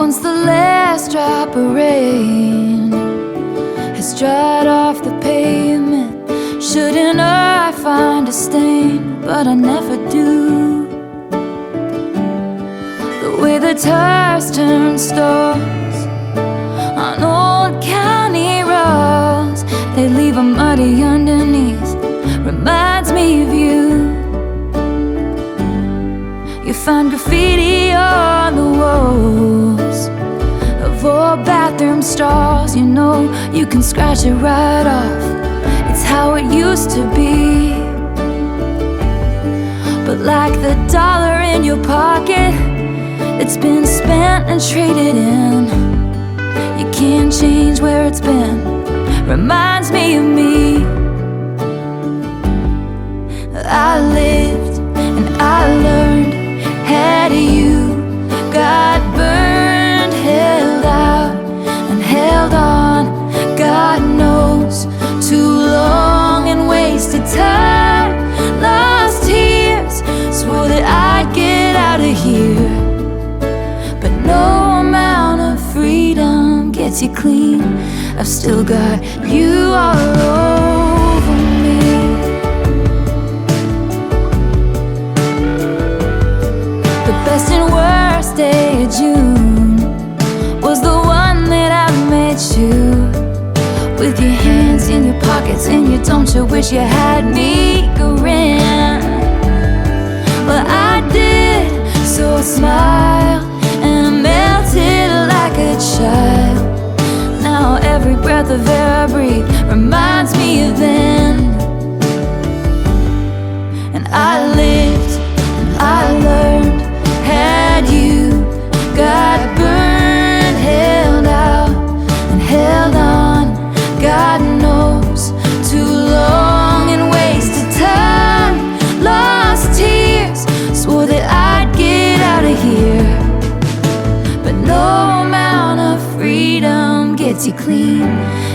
Once the last drop of rain has dried off the pavement, shouldn't I find a stain? But I never do. The way the tires turn stars on old county roads, they leave a muddy underneath, reminds me of you. You find graffiti on the walls of old bathroom stalls. You know you can scratch it right off. It's how it used to be. But like the dollar in your pocket, it's been spent and traded in. You can't change where it's been. Reminds me of me. I lived and I learned. Had you got burned, held out and held on, God knows, too long and wasted time, lost tears, swore that I'd get out of here. But no amount of freedom gets you clean. I've still got you all over me. The best and worst day of June was the one that I met you, with your hands in your pockets and you don't you wish you had me grin. Well, I did, so I smiled and I melted like a child. Now every breath of air I breathe reminds me of then. And I lived and I learned. Had you got burned, held out and held on, God knows, too long and wasted time, lost tears, swore that I'd get out of here. But no amount of freedom gets you clean.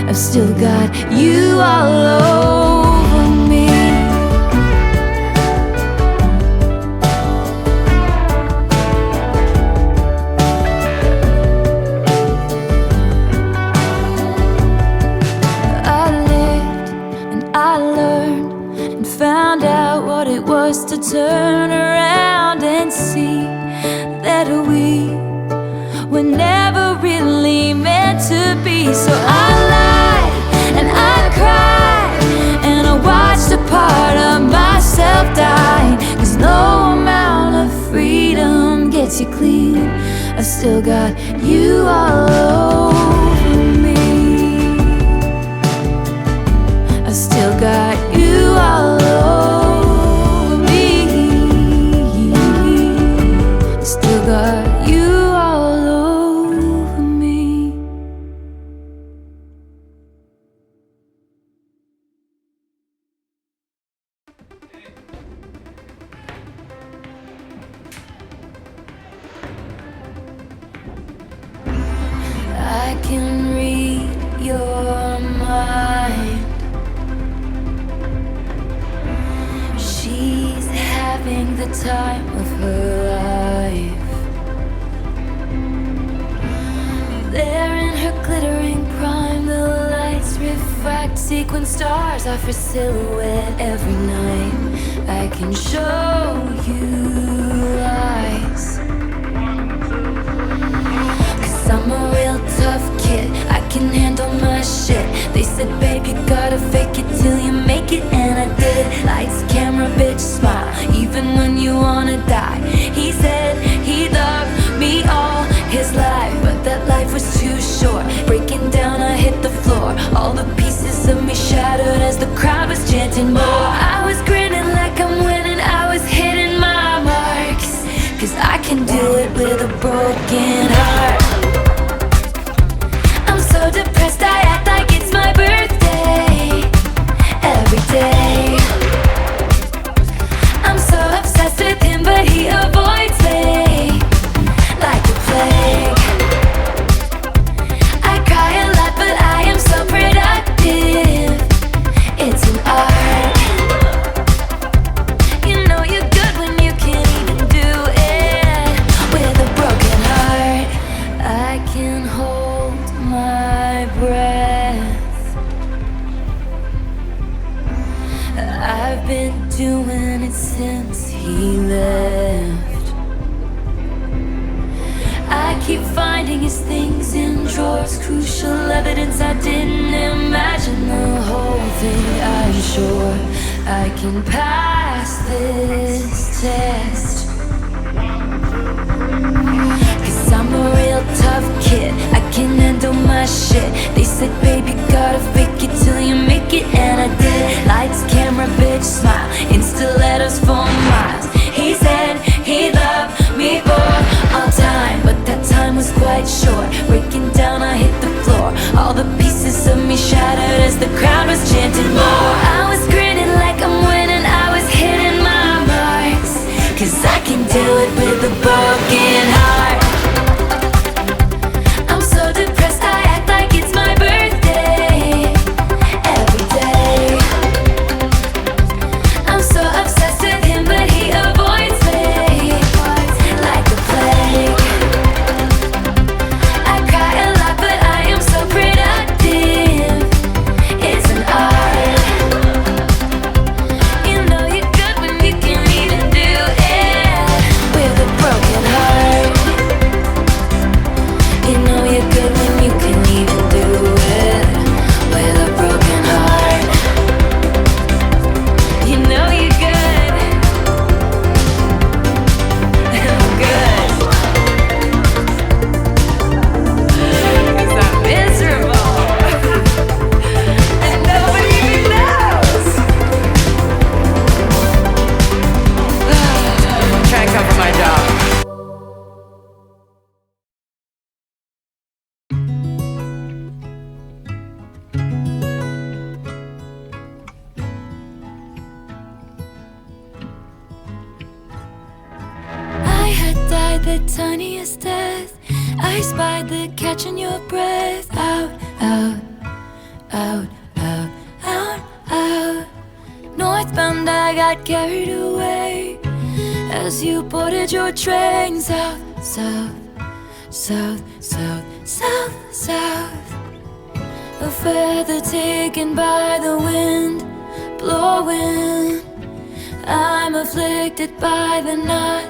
I've still got you all over me. To turn around and see that we were never really meant to be. So I lied and I cried and I watched a part of myself die. 'Cause no amount of freedom gets you clean. I've still got you all over me. I've still got you all over me. Got you all over me. I can read your mind. She's having the time of her life. There in her glittering prime, the lights refract sequin stars off her silhouette every night. I can show you lies, 'cause I'm a real tough kid, I can handle my shit. They said, babe, you gotta fake it till you make it, and I did. Lights, camera, bitch, smile, even when you wanna die. He said he loved me all his life, but that life was too short. Breaking down, I hit the floor. All the pieces of me shattered as the crowd was chanting more. I was grinning like I'm winning, I was hitting my marks, 'cause I can do it with a broken heart. I'm so depressed, I act like it's my birthday every day. I'm so obsessed with him, but he avoids me. I can pass this test. 'Cause I'm a real tough kid, I can handle my shit. They said, baby, gotta fake it till you make it, and I did. Lights, camera, bitch, smile, Insta letters for miles. He said he loved me for all time, but that time was quite short. Breaking down, I hit the floor. All the pieces of me shattered as the crowd was chanting more. I was grinning like I'm winning, I was hitting my marks. 'Cause I can do it with a broken heart. I'm so depressed, I act like it's my birthday every day. I'm so obsessed with him, but he avoids me like a plague. I cry a lot, but I am so productive. It's an art. You know you're good when you can even do it with a broken heart. You know you're good when you can even do it with a broken heart. You know you're good. I'm good. 'Cause I'm miserable. And nobody even knows. Try and cover my job. I had died the tiniest death. I spied the catch in your breath. Out, out, out, out, out, out. Northbound, I got carried away as you boarded your train. South, south, south, south, south, south. A feather taken by the wind, blowing. I'm afflicted by the not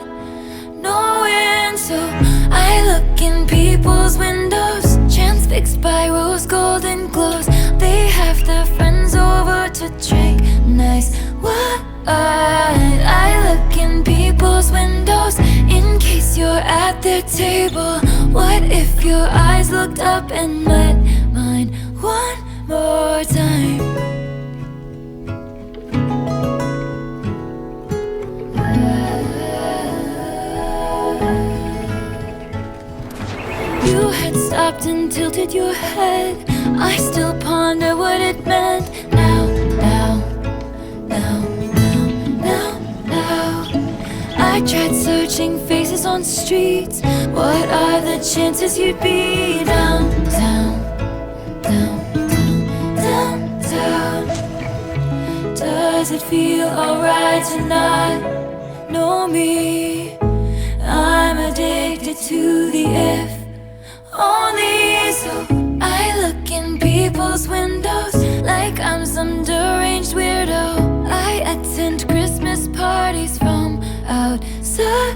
knowing. So I look in people's windows, transfixed by rose golden glows. They have their friends over to drink nice wine. I look in people's windows in case you're at their table. What if your eyes looked up and met mine one more time? You had stopped and tilted your head. I still ponder what it meant. Now, now, now, now, now, now. I tried searching faces on streets. What are the chances you'd be down, down, down, down, down, down? Does it feel alright to not know me? I'm addicted to the if only. So I look in people's windows like I'm some deranged weirdo. I attend Christmas parties from outside.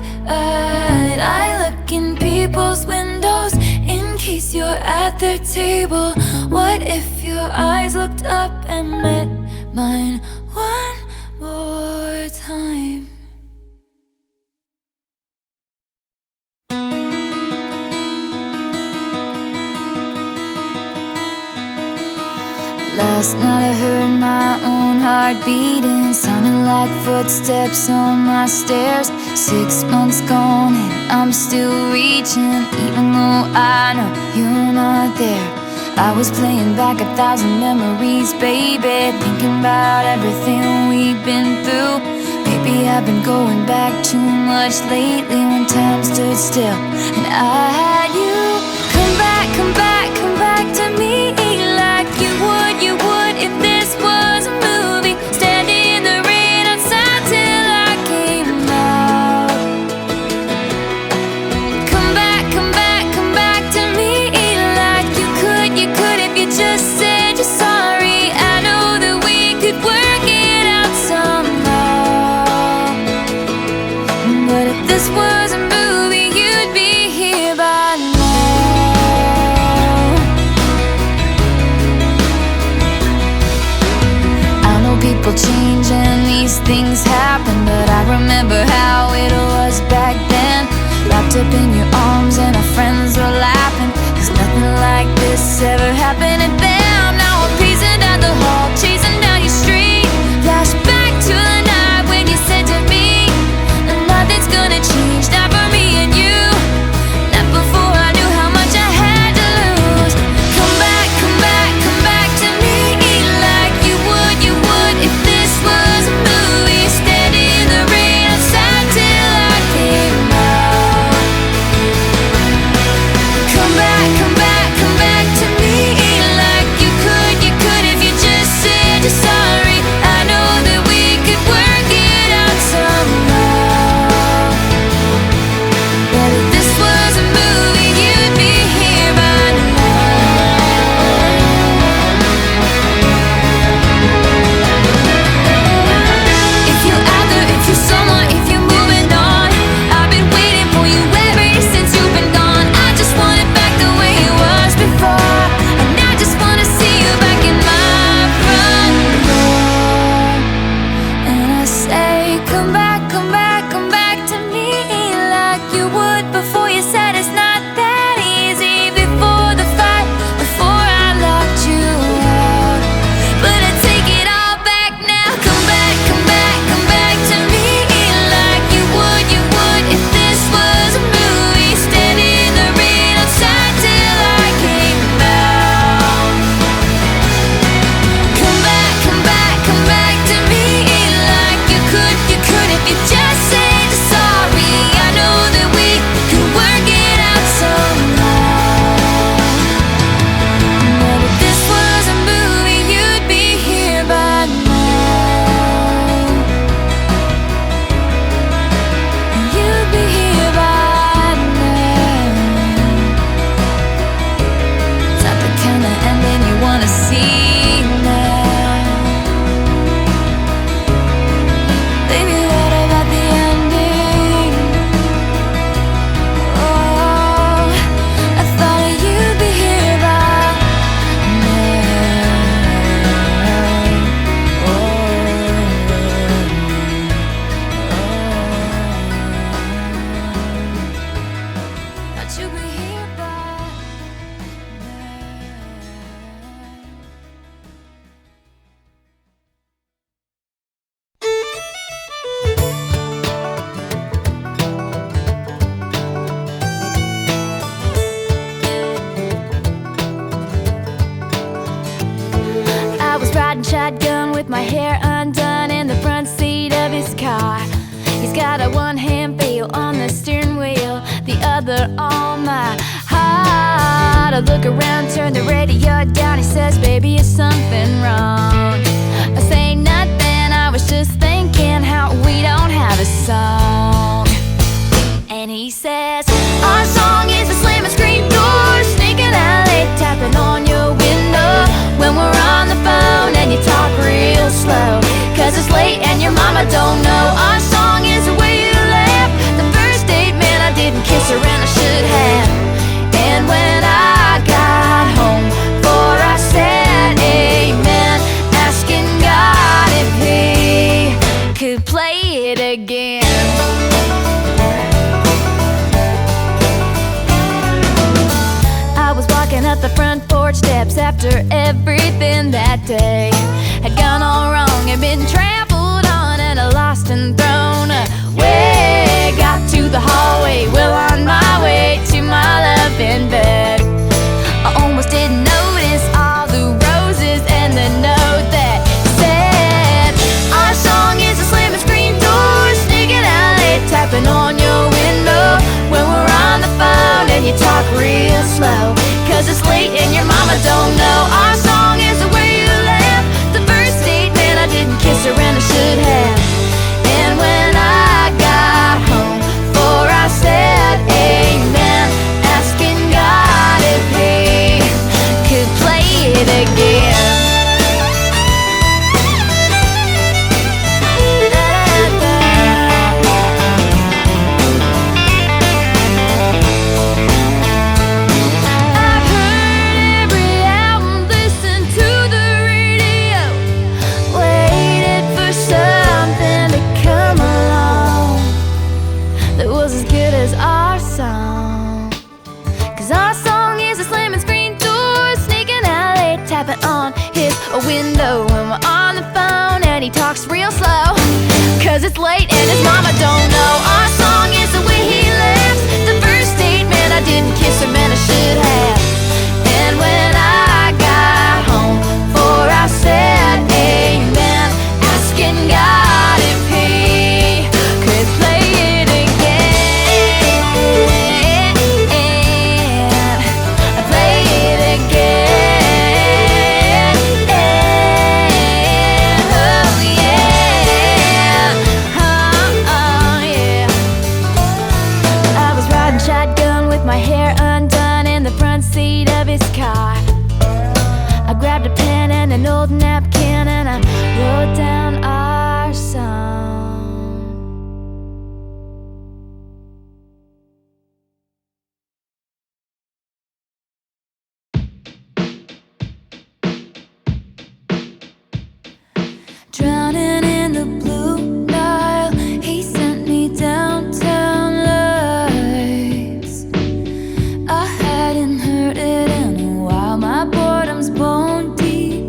I look in people's windows in case you're at their table. What if your eyes looked up and met mine one more time? Last night I heard my own heart beating, sounding like footsteps on my stairs. 6 months gone and I'm still reaching, even though I know you're not there. I was playing back 1,000 memories, baby, thinking about everything we've been through. Maybe I've been going back too much lately when time stood still and I had you. Come back, come back, come back to me like you would if this was a movie. Standing in the rain outside till I came out. Come back, come back, come back to me like you could if you just said you're sorry. I know that we could work it out somehow. But if this was a movie, you'd be here by remember how it was back then, wrapped up in your arms and our friends were laughing, 'cause nothing like this ever happened. And then now I'm pacing down the hall, chasing down your street. Flashback to the night when you said to me that nothing's gonna change, not for me and you, not before I knew how much I had to lose. Come back, come back, come back to me like you would if this was a movie. Stand in the rain outside till I came out. Come back, come back, come back to me like you could if you just said you're sorry. I know that we could work it out somehow. But if this was a movie, you'd be here by now. If you're out there, if you're someone, if you're moving on, I've been waiting for you ever since you've been gone. I just want it back the way it was before, and I just wanna see you back in my front door. And I say, come back, come back, come back to me like you would before. You said it's not that easy before the fight, before I locked you out. But I take it all back now. Come back, come back, come back to me like you would if this was a movie. Stand in the rain outside till I came out. Come back, come back, come back to me like you could if you just said you're sorry. I know that we could work it out somehow. But if this was a movie, you'd be here by now. You'd be here by now. It's not the kind of ending you wanna see now. Baby, what about the ending? Oh, I thought you'd be here by now. Thought you'd be here by now. I was riding shotgun with my hair undone in the front seat of his car. He's got a one-hand feel on the steering wheel, the other on my heart. I look around, turn the radio down. He says, baby, is something wrong? I say nothing, I was just thinking how we don't have a song. And he says, our song is a slamming screen door, sneaking out late, tapping on your window when we're on the phone and you talk real slow, 'cause it's late and your mama don't know. Our song is the way you laugh. The first date, man, I didn't kiss her and I should have. And when I got home, for I said amen, asking God if he could play it again. I was walking up the front porch steps after everything that day had gone all wrong and been trampled on and lost and thrown away. Got to the hallway, well on my way to my love in bed. I almost didn't notice all the roses and the note that said, our song is a slamming screen door, sneaking out late, tapping on your window when we're on the phone and you talk real slow, 'cause it's late and your mama don't know. Our song is the way you laugh. 'cause our song is a slamming screen door, sneaking out late, tapping on his window when we're on the phone and he talks real slow, 'cause it's late and his mama don't know. Our song is the way he laughs, the first date, man, I didn't kiss her, man, I should have. And when I got home for our sad amen, asking God if he could play it again, play it again. Oh yeah, oh yeah. I was riding shotgun with my hair undone in the front seat of his car. I grabbed a pen and an old napkin and I wrote down our song. Drowning in the blue Nile, he sent me downtown lights. I hadn't heard it in a while, my boredom's bone deep.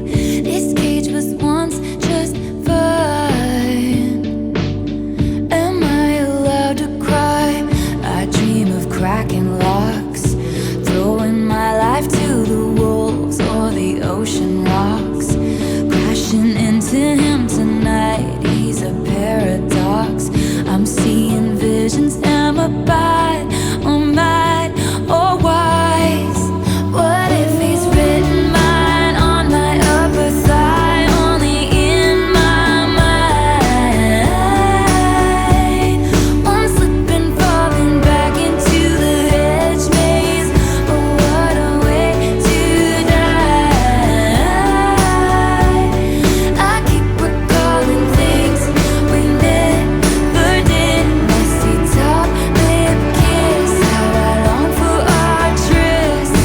This cage was once just fine. Am I allowed to cry? I dream of cracking locks, throwing my life to the wolves or the ocean rocks, crashing into him tonight. He's a paradox. I'm seeing visions. Am I bad or mad or wise? What if he's written mine on my upper thigh, only in my mind? I'm slipping, falling back into the hedge maze. Oh, what a way to die. I keep recalling things we never did. Messy top lip kiss, how I long for our tryst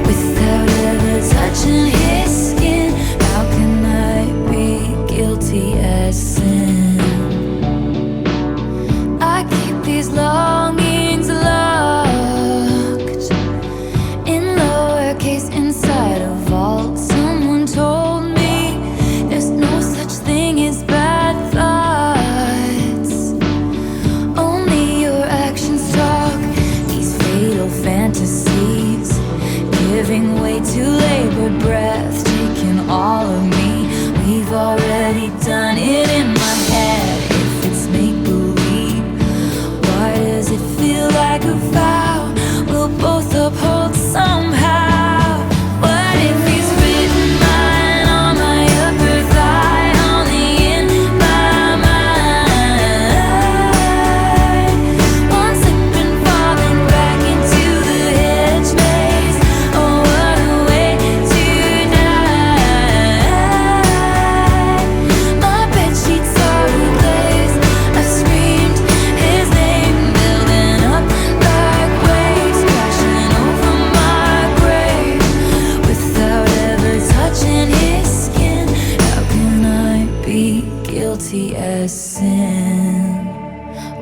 without ever touching his skin. How can I be guilty as sin? I keep these longings locked in lowercase inside a vault. Someone told me there's no such thing as bad thoughts, only your actions talk. These fatal fantasies giving way to labored breath, taking all of me. We've already done it in my head. If it's make-believe, why does it feel like a vow we'll both uphold somehow? What if he's written mine on my upper thigh, only in my mind? One slipping, falling back into the hedge maze. Oh, what a way to die. My bedsheets are ablaze. I've screamed his name, building up like waves, crashing over my grave without ever touching his skin. How can I be guilty as sin?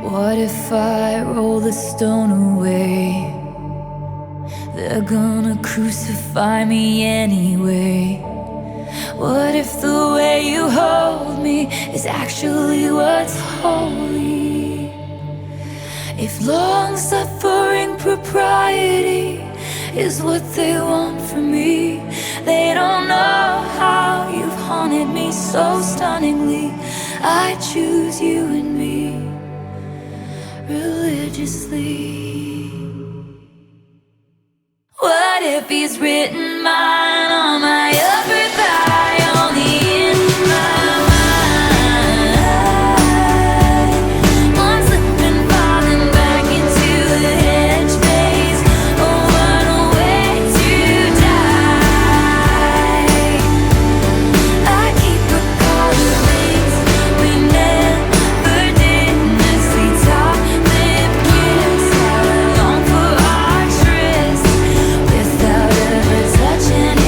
What if I roll the stone away? They're gonna crucify me anyway. What if the way you hold me is actually what's holy? If long-suffering propriety is what they want from me, they don't know how you've haunted me so stunningly. I choose you and me religiously. What if he's written mine on my upper thigh, only in my mind? One slipping, falling back into the hedge maze. Oh, what a way to die. I keep recalling things we never did. Messy top lip kiss, how I long for our tryst without ever touching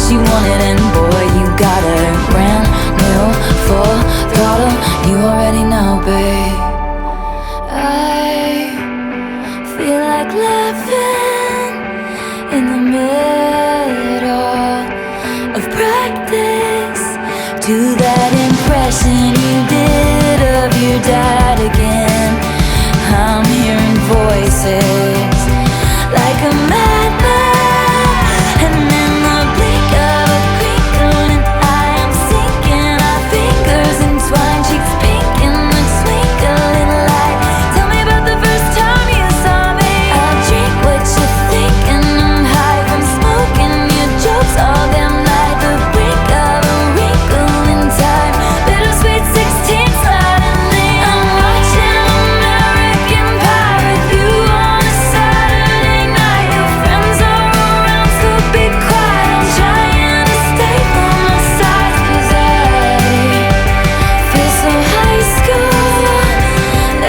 she wanted, and boy, you got her. Brand new, full throttle, you already know, babe. I feel like laughing in the middle of practice to that impression you did of your dad again. I'm hearing voices like a madman, and in the blink of a crinkling eye, I'm sinking our fingers entwined, cheeks pink in the twinkling light. Tell me about the first time you saw me. I'll drink what you think, and I'm high from smoking your jokes all damn night. The brink of a wrinkle in time, bittersweet 16 sliding in. I'm watching American Pie with you on a Saturday night. Your friends are around, so be quiet. I'm trying to stay from my side, 'cause I feel so high school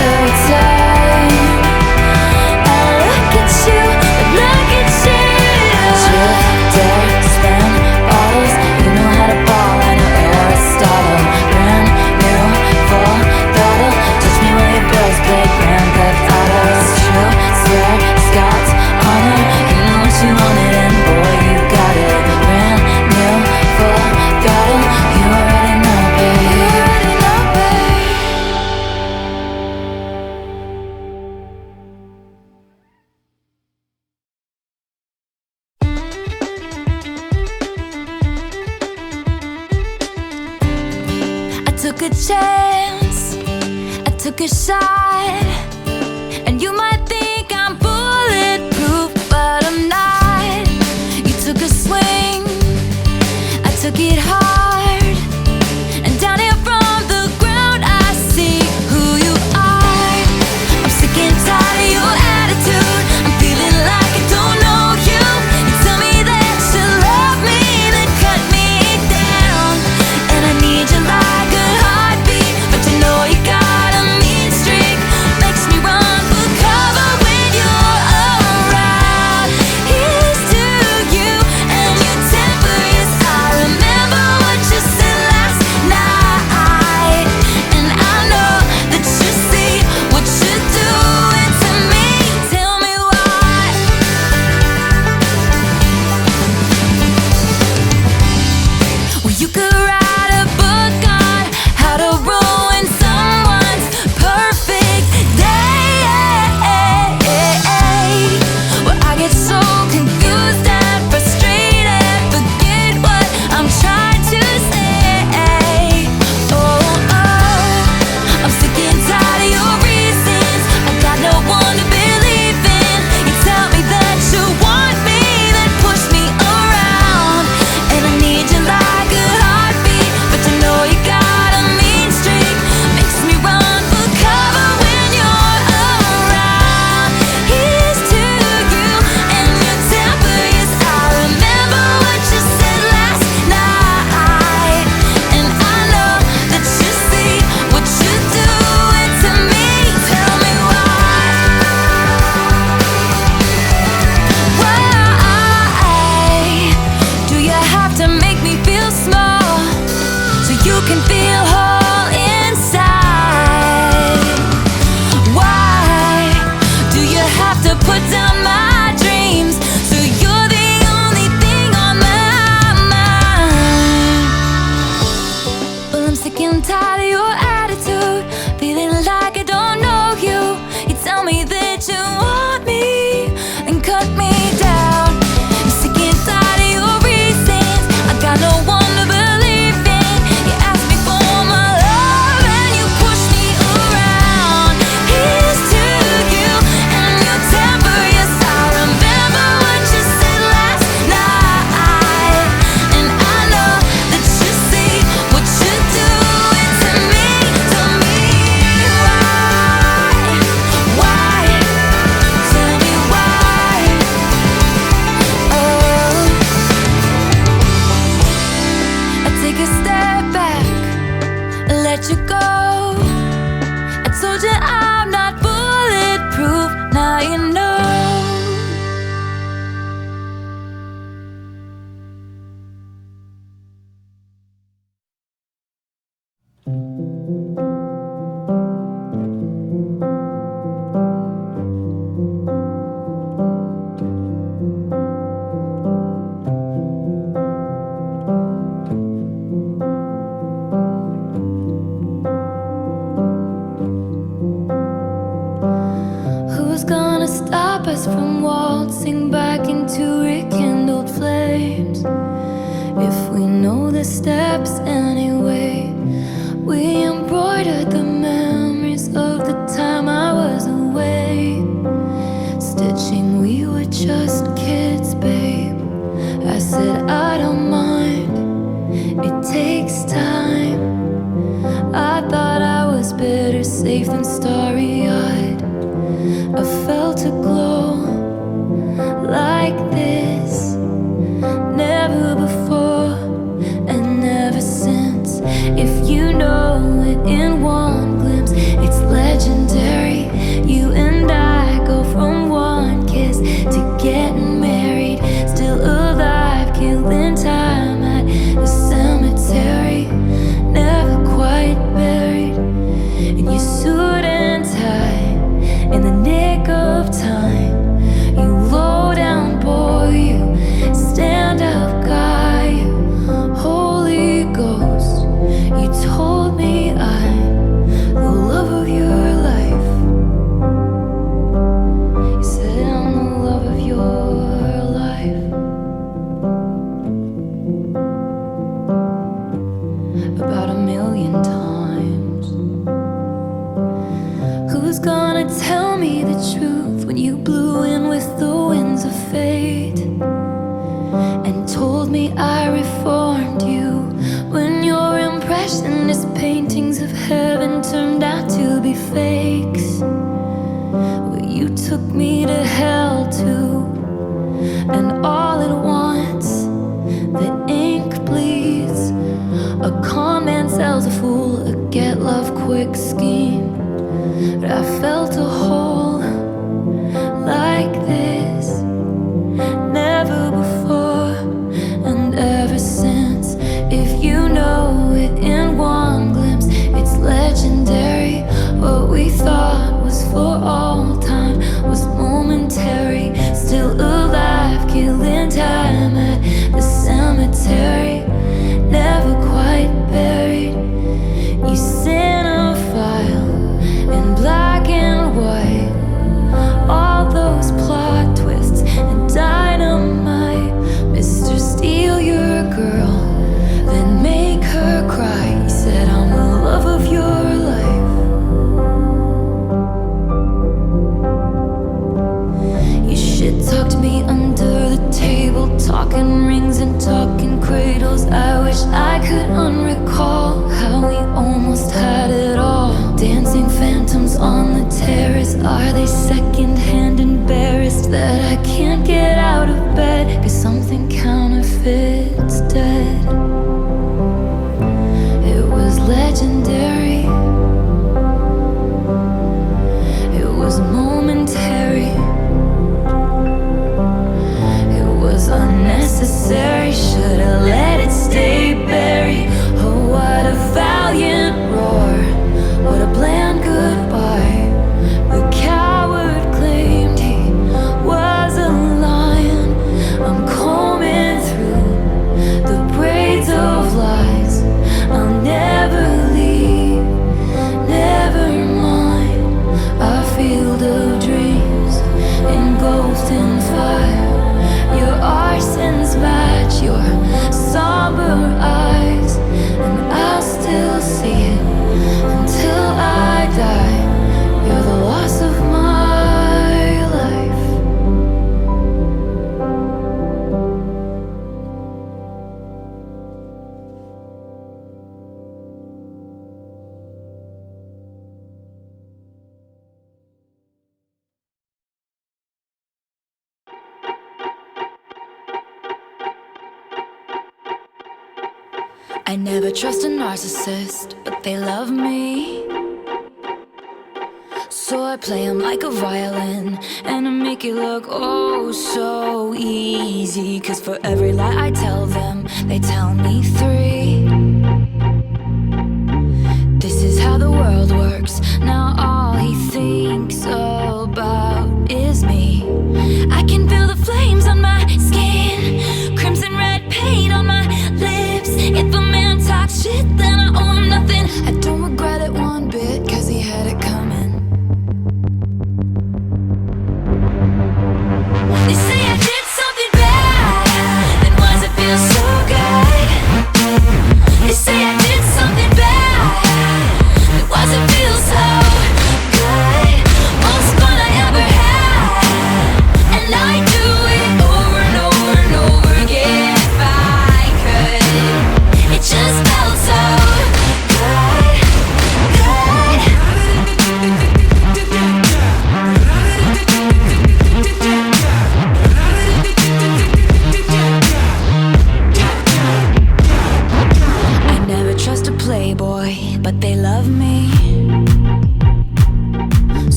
every time I look at you, look at you. Chill, dare, spin bottles, you know how to ball, I know Aristotle. Brand new, full throttle, touch me while your bills play Grand Theft Autos. True, swear, Scott's honor, you know what you wanted, and boy, you got it. Brand new, full throttle, you already know, babe. You already know, babe. I took a chance, I took a shot, and you might think I'm bulletproof, but I'm not. You took a swing, I took it hard, and down here from the ground I see who you are. I'm sick and tired of your attitude, I'm feeling like I don't know you. You tell me that you love me, then cut me down, and I need you like a heartbeat, but you know you got a mean streak. Makes us from waltzing back into rekindled flames. If we know the steps anyway, we embroidered the memories of the time I was away. Stitching, we were just kids, babe. I said I don't mind, it takes time. I thought I was better safe than starry-eyed. I felt a glow like this, never before and never since. If you know it in one glimpse, it's legendary. You and I go from one kiss to getting married, still alive, killing time at the cemetery, never quite buried in your suit and tie. In the nick of time, you low down boy, you stand up guy, you Holy Ghost. You told me I'm the love of your life. You said I'm the love of your life. About 1,000,000 times. Who's gonna tell me the truth when you blew in with the winds of fate and told me I reformed you, when your impressionist paintings of heaven turned out to be fakes? Well, you took me to hell too, and all at once the ink bleeds. A con man sells a fool a get love quick scheme. But I felt a hole like this, never before and ever since. If you know it in one glimpse, it's legendary. What we thought was for all time was momentary, still alive, killing time at the cemetery, never quite buried. You cinephile in black and white, all those plot twists and dynamite. Mr. Steal your girl, then make her cry. You said I'm the love of your life. You shit talked me under the table, talking rings and talking cradles. I wish I could unrecall how we almost had it all. Dancing phantoms on the terrace, are they secondhand embarrassed that I can't get out of bed? Cause something counterfeit's dead. It was legendary, it was momentary, it was unnecessary. Should've let it stay buried. Oh, what a valiant roar, what a bland goodbye. The coward claimed he was a lion. I'm combing through the braids of lies. I'll never leave, never mind. Our field of dreams engulfed in fire. Your arsons match your somber eyes, and I'll still see it until I die. You're the loss of my life. I never trust a narcissist, but they love me. So I play them like a violin, and I make it look oh so easy. Cause for every lie I tell them, they tell me 3. This is how the world works. Now all he thinks about is me. I can feel the flames on my skin, crimson red paint on my lips. If a man talks shit, then I owe him nothing. I don't regret it one bit, cause he had it coming.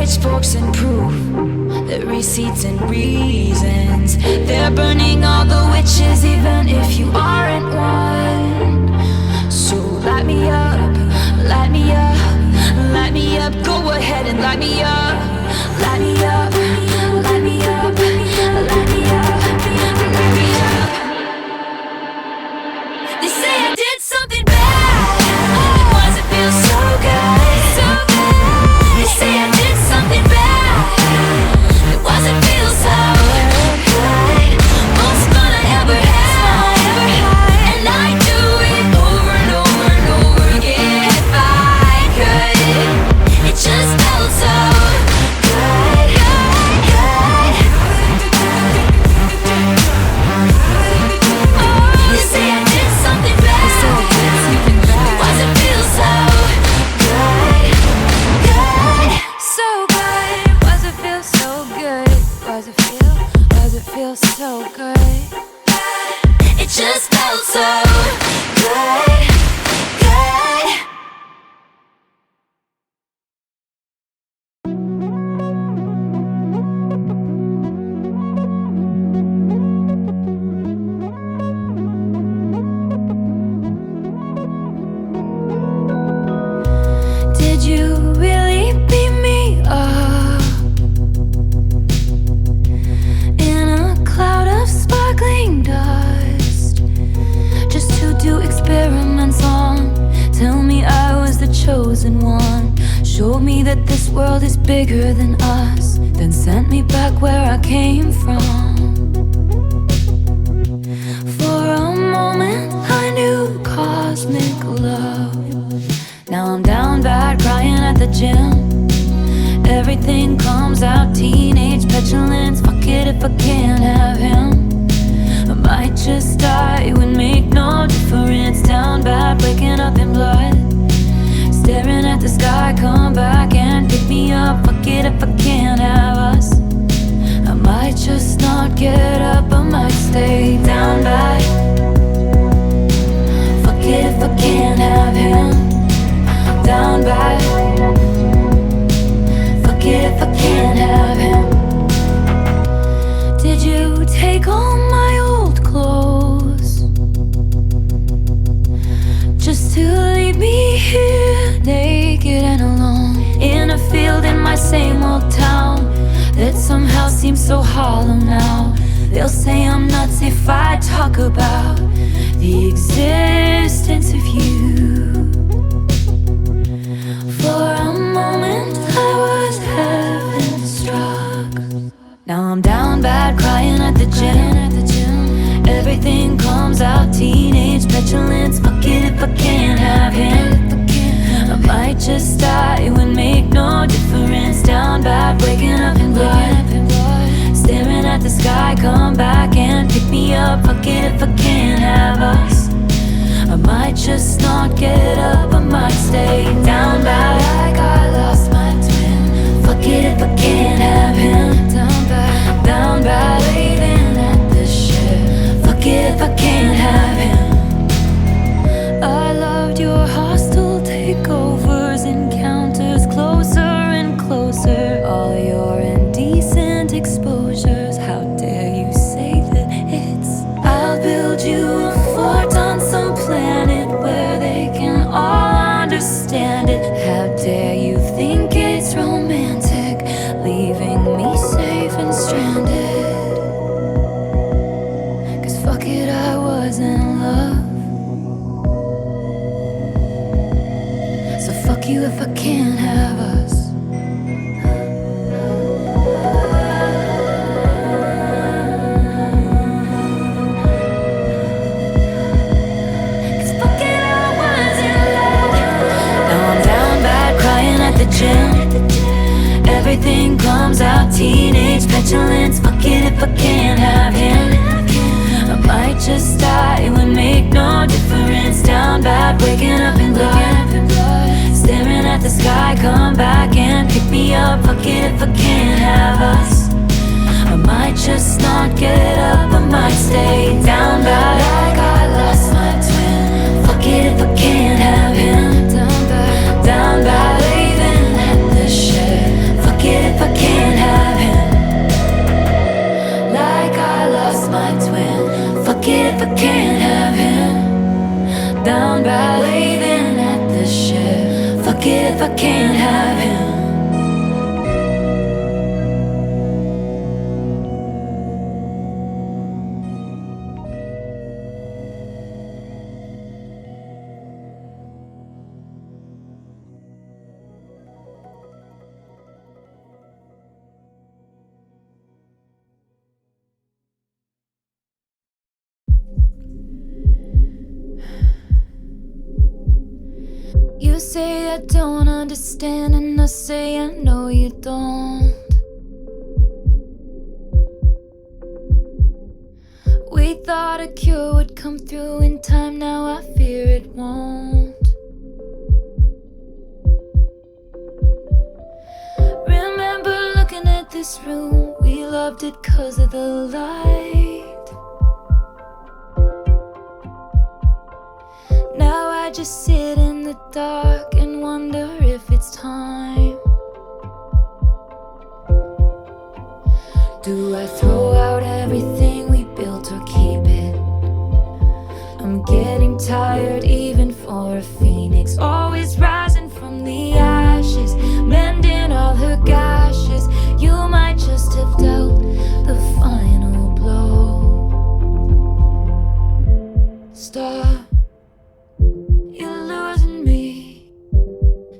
pitchforks and proof, the receipts and reasons. They're burning all the witches, even if you aren't one. So light me up, light me up, light me up. Go ahead and light me up, light me up, light me up, light me up, light me up. They say I did something bad. Why does it feel so good? So good. They say I did something bad. Why does it feel so good? Most fun I ever had, and I do it over and over and over again. If I could, it just felt so good, good, good. Oh, you say I did something bad. Why does it feel so good, good, so good? Why does it feel so good? Why does it feel so good? It just felt so good, good. Did you really beat me up in a cloud of sparkling dust, just to do experiments on? Tell me I was the chosen one. Showed me that this world is bigger than us, then sent me back where I came from. For a moment I knew cosmic love. Now I'm down bad, crying at the gym. Everything comes out, teenage petulance. Fuck it if I can't have him. I might just die, it would make no difference. Down bad, waking up in blood, staring at the sky, come back and pick me up. Fuck it if I can't have us. I might just not get up, I might stay down bad. Fuck it if I can't have him. Down bad. Fuck it if I can't have him. Did you take all my old clothes just to leave me here naked and alone in a field in my same old town that somehow seems so hollow now? They'll say I'm nuts if I talk about the existence of you. For a moment I was heaven struck. Now I'm down bad, crying at the gym. Everything comes out, teenage petulance. Fuck it if I can't have him. I might just die, it would make no difference. Down bad, waking up in blood, staring at the sky, come back and pick me up. Fuck it if I can't have us. I might just not get up, I might stay down bad. Like I lost my twin. Fuck it if I can't have him. Down bad, waving at the ship. Fuck it if I can't have him. I loved your hostile takeovers, encounters closer and closer. All your indecent exposures. How dare you say that it's? I'll build you a fort on some planet where they can all understand it. How dare you think it's romantic, leaving me safe and stranded? Cause fuck it, I was in love. So fuck you if I can't have us. Everything comes out, teenage petulance. Fuck it if I can't have him. I might just die, it would make no difference. Down bad, waking up in blood, staring at the sky, come back and pick me up. Fuck it if I can't have us. I might just not get up, I might stay down bad. Like I lost my twin. Fuck it if I can't have him. Down bad, waving at the shed. Fuck it forgive, I can't have him. You say I don't understand, and I say I know you don't. We thought a cure would come through in time, now I fear it won't. Remember looking at this room, we loved it 'cause of the light. Now I just sit in the dark and wonder if it's time. Do I throw out everything we built or keep it? I'm getting tired even for a phoenix, always rising from the ashes, mending all her gashes. You might just have dealt the final blow. Stop, you're losing me.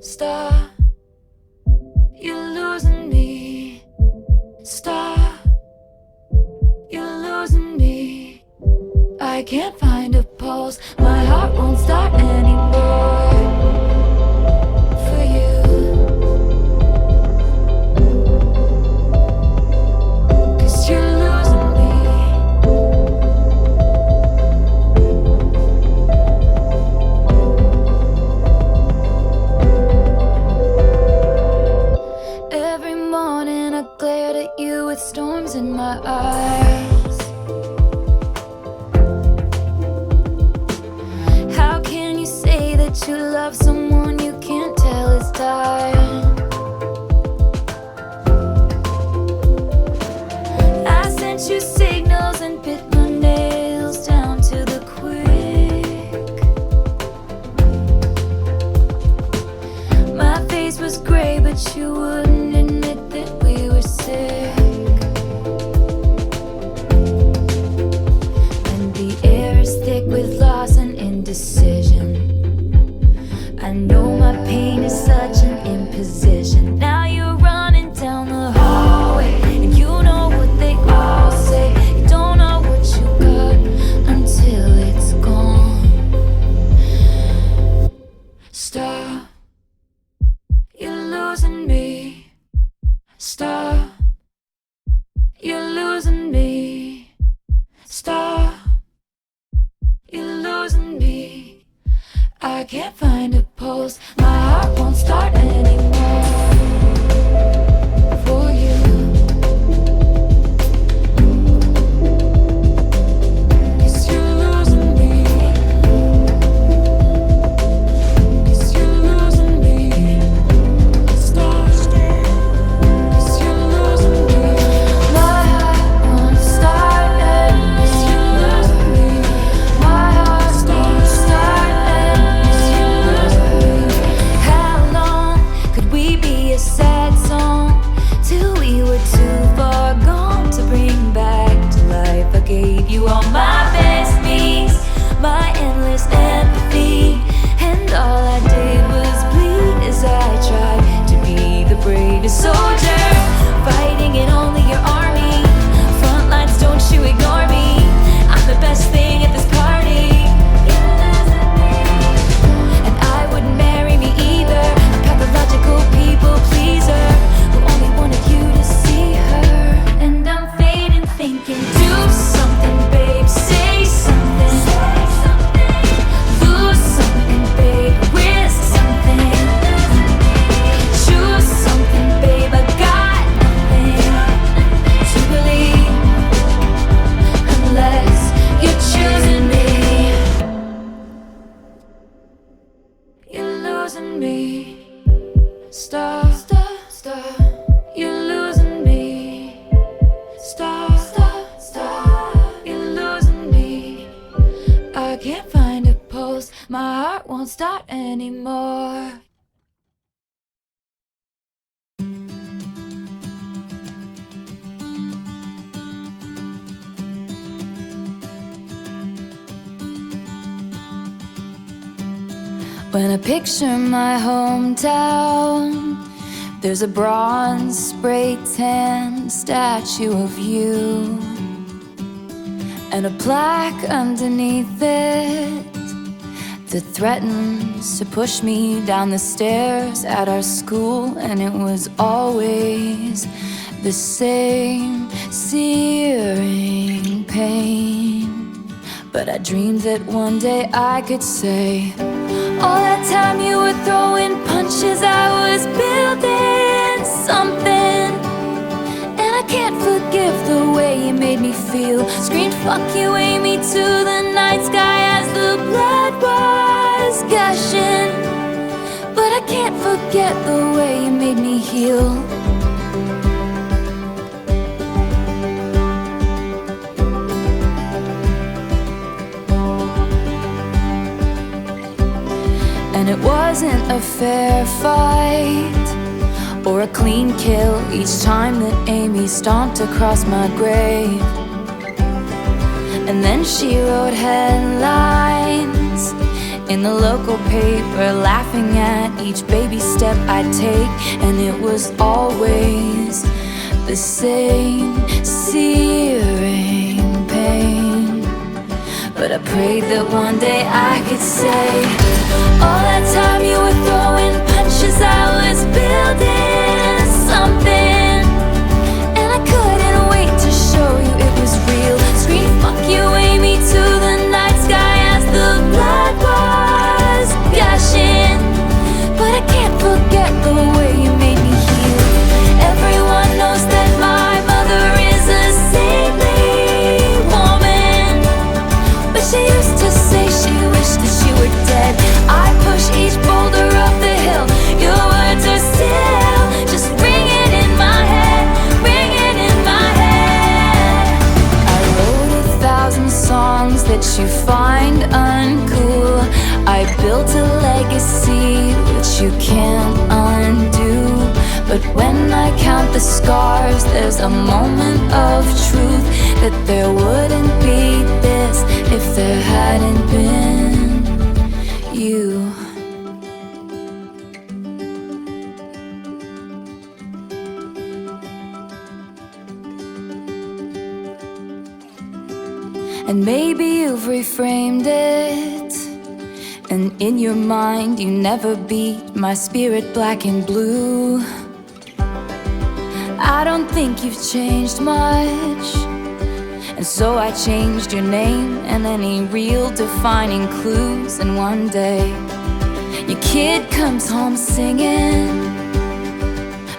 Stop, you're losing me. Stop, you're losing me. I can't find a pulse, my heart won't start anymore for you. 'Cause you're losing me. Every morning I glared at you with storms in my eyes. How can you say that you love someone you can't tell is dying? I sent you signals and bit my nails down to the quick. My face was gray, but you wouldn't admit that we were sick. And the air is thick with loss and indecision. I know my pain is such an imposition. Now you're running down the hallway, and you know what they all say. You don't know what you got until it's gone. Stop, you're losing me. Stop, you're losing me. Stop, you're losing me. I can't find a pulse, my heart won't start anymore for you. 'Cause you're losing me. 'Cause you're losing me. Stop, 'cause you're losing me. My heart won't start anymore. 'Cause you're losing me. My heart won't start anymore. 'Cause you're losing me. How long could we be a sad song till we were too far gone to bring back to life? I gave you all my best me's, my endless empathy, and all I did was bleed as I tried to be the bravest soldier, fighting in only your army. Front lines, don't you ignore me. I'm the best thing at this party. And I wouldn't marry me either, a pathological people pleaser who only wanted you to see her. And I'm fading, thinking, do something, babe, say something. Lose something, babe, risk something. Choose something, babe, I got nothing to believe unless you're choosing me. You're losing me. Stop, stop, stop. You're losing me. Stop, stop, stop. You're losing me. I can't find a pulse, my heart won't start anymore When I picture my hometown, there's a bronze spray-tan statue of you, and a plaque underneath it that threatens to push me down the stairs at our school. And it was always the same searing pain, but I dreamed that one day I could say, all that time you were throwing punches, I was building something. And I can't forgive the way you made me feel. Screamed fuck you, Amy, to the night sky as the blood was gushing. But I can't forget the way you made me heal. And it wasn't a fair fight or a clean kill each time that Amy stomped across my grave. And then she wrote headlines in the local paper, laughing at each baby step I'd take. And it was always the same searing pain, but I prayed that one day I could say, all that time you were throwing punches, I was building something. And I couldn't wait to show you it was real. Scream fuck you, Amy, to the night sky as the blood was gushing. But I can't forget the way you made me heal. Everyone knows that my mother is a saintly woman, but she used to say she wished that she were dead. I push each boulder up the hill, your words are still just ringing in my head, ringing in my head. I wrote 1,000 songs that you find uncool. I built a legacy which you can't undo. But when I count the scars, there's a moment of truth that there wouldn't be this if there hadn't been you. And maybe you've reframed it, and in your mind you never beat my spirit black and blue. I don't think you've changed much, and so I changed your name and any real defining clues. And one day your kid comes home singing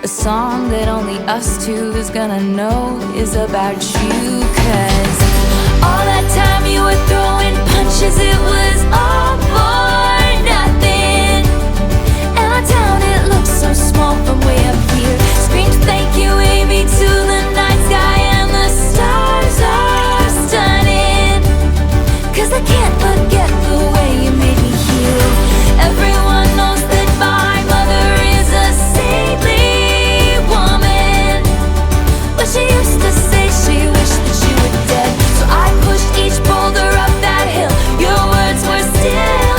a song that only us two is gonna know is about you. 'Cause all that time you were throwing punches, it was all for nothing. And our town, it looks so small from way up here. Screamed thank you, Amy, to the night sky, and the stars are stunning. 'Cause I can't forget the way you made me heal. Everyone knows that my mother is a saintly woman, but she used to say she wished that she were dead. So I pushed each boulder up that hill, your words were still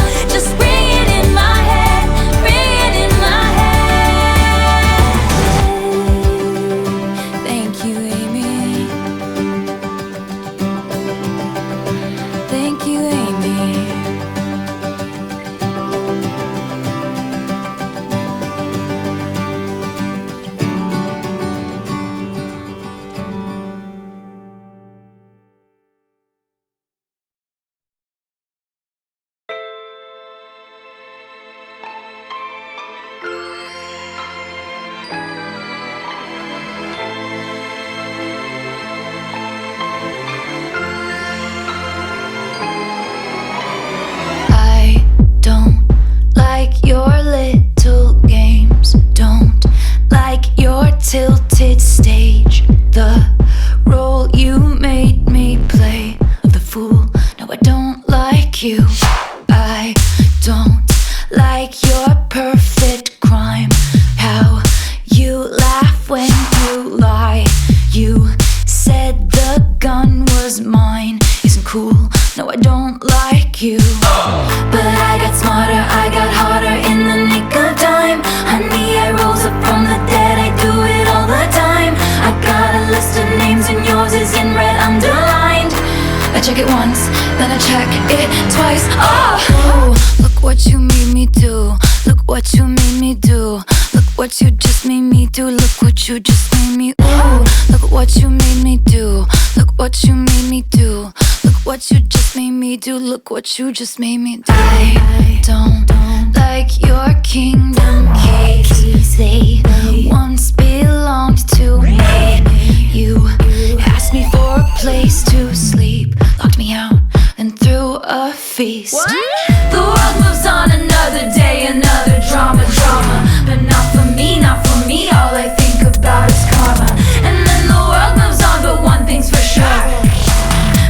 check it once, then I check it twice. Oh, look what you made me do. Look what you made me do. Look what you just made me do. Look what you just made me. Ooh, look what you made me do. Look what you made me do. Look what you just made me do. Look what you just made me do. I don't like your kingdom keys. They once belonged to me. You asked me for a place to sleep, locked me out and threw a feast. What? The world moves on another day, another drama. But not for me, not for me. All I think about is karma. And then the world moves on, but one thing's for sure.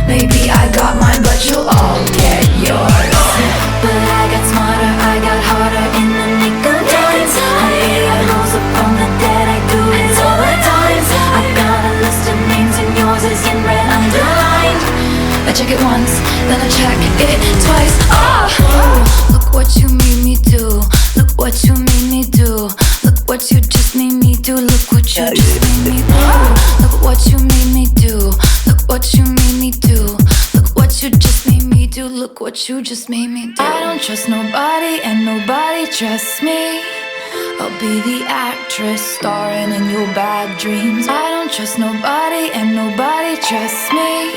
Maybe I got mine, but you'll all get yours. But I got smarter, I got harder in the nick of time. I rose up from the dead, I do it all the times. I've got a list of names and yours is in red underlined. I check it once, then I check it twice. Oh, look what you made me do. Look what you made me do. Look what you just made me do. Look what you just made me do. Look what you made me do. Look what you made me do. Look what you just made me do. Look what you just made me do. I don't trust nobody and nobody trusts me. I'll be the actress starring in your bad dreams. I don't trust nobody and nobody trusts me.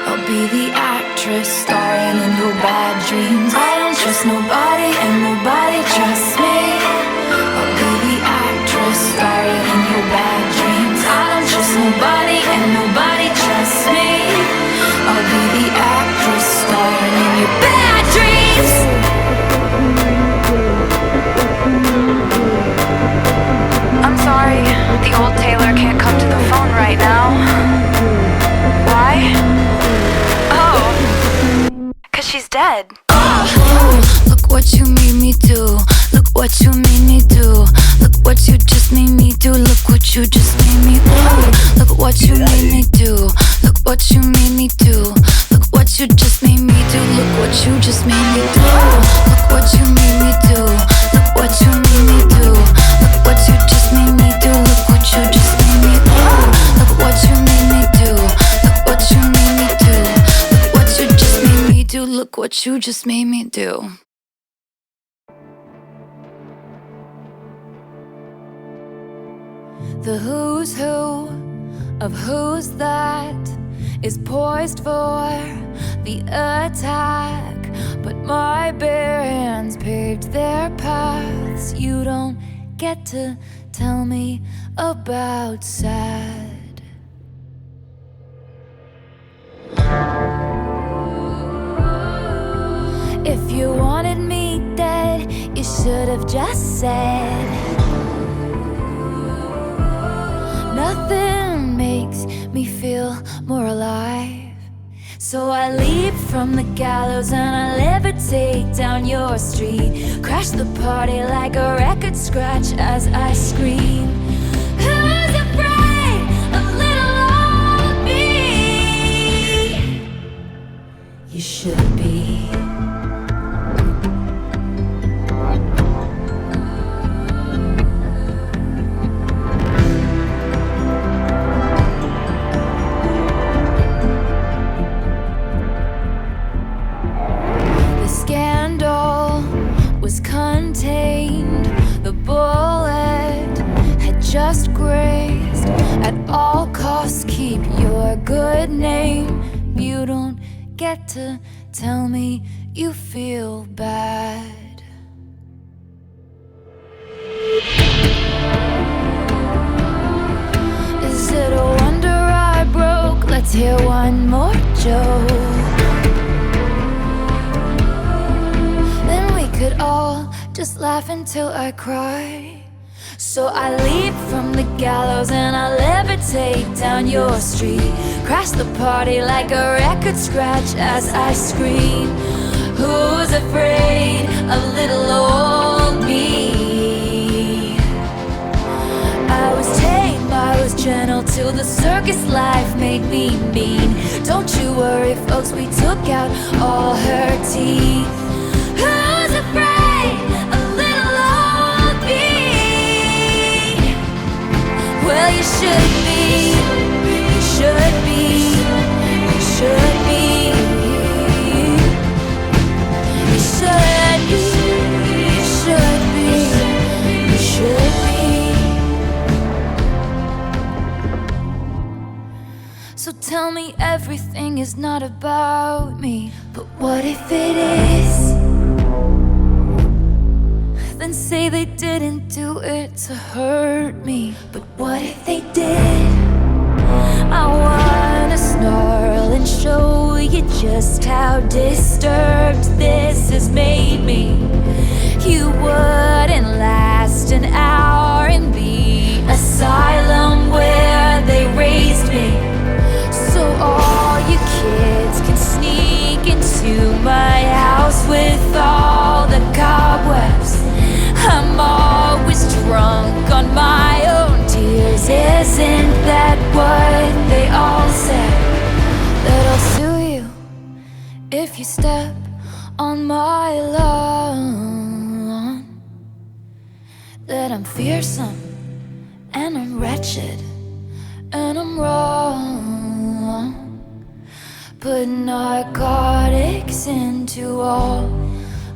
I'll be the actress starring in your bad dreams. I don't trust nobody and nobody trusts me. I'll be the actress starring in your bad dreams. I don't trust nobody and nobody trusts me. I'll be the actress starring in your bad dreams. I'm sorry, the old Taylor can't come to the phone right now. Why? Oh, 'cause she's dead. Oh, look what you made me do. Look what you made me do. Look what you just made me do. Look what you just made me do. Look what you made me do. Look what you made me do. Look what you just made me do. Look what you just made me do. Look what you made me do. Look what you made me do. Look what you just made me do. Look what you just made me do. Look what you made me do. Look what you made me do. Look what you just made me do. Look what you just made me do. The who's who of who's that is poised for the attack, but my bare hands paved their paths. You don't get to tell me about sad. If you wanted me dead, you should have just said. Nothing makes me feel more alive. So I leap from the gallows and I levitate down your street. Crash the party like a record scratch as I scream. Who's afraid of little old me? You should be. Contained, the bullet had just grazed. At all costs, keep your good name. You don't get to tell me you feel bad. Is it a wonder I broke? Let's hear one more joke. Could all just laugh until I cry. So I leap from the gallows and I levitate down your street. Crash the party like a record scratch as I scream. Who's afraid of little old me? I was tame, I was gentle till the circus life made me mean. Don't you worry folks, we took out all her teeth. Who's afraid of little old me? Well, you should be, you should be, you should be. me everything is not about me. But what if it is? Then say they didn't do it to hurt me. But what if they did? I wanna snarl and show you just how disturbed this has made me. You wouldn't last an hour in the asylum where they raised me. So all you kids can sneak into my house with all the cobwebs. I'm always drunk on my own tears. Isn't that what they all say? That I'll sue you if you step on my lawn. That I'm fearsome and I'm wretched and I'm wrong. Put narcotics into all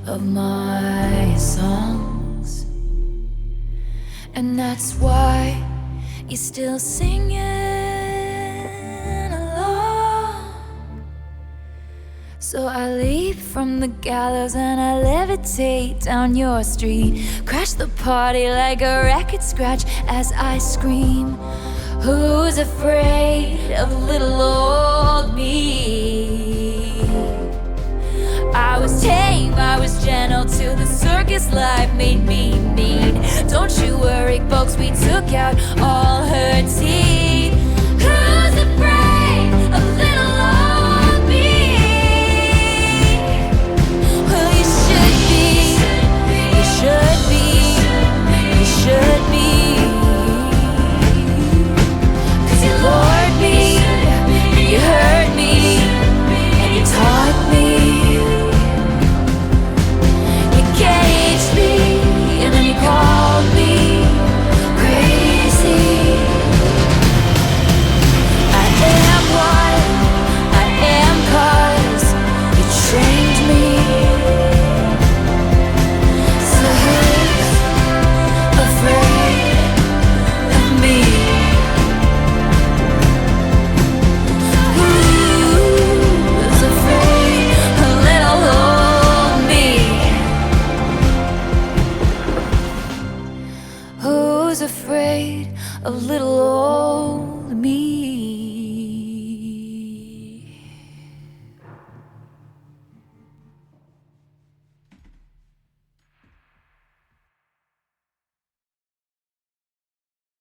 of my songs. And that's why you're still singing along. So I leap from the gallows and I levitate down your street. Crash the party like a record scratch as I scream. Who's afraid of little old me? I was tame, I was gentle till the circus life made me mean. Don't you worry, folks, we took out all her teeth. Who's afraid of little old me? Well, you should be, you should be, you should be. 'Cause you lured me, and you hurt me, and you taught me. Caged me, and then you called me crazy. I am what I am 'cause you trained me. So who's afraid of me? Who's afraid of little old me? Who's afraid of little old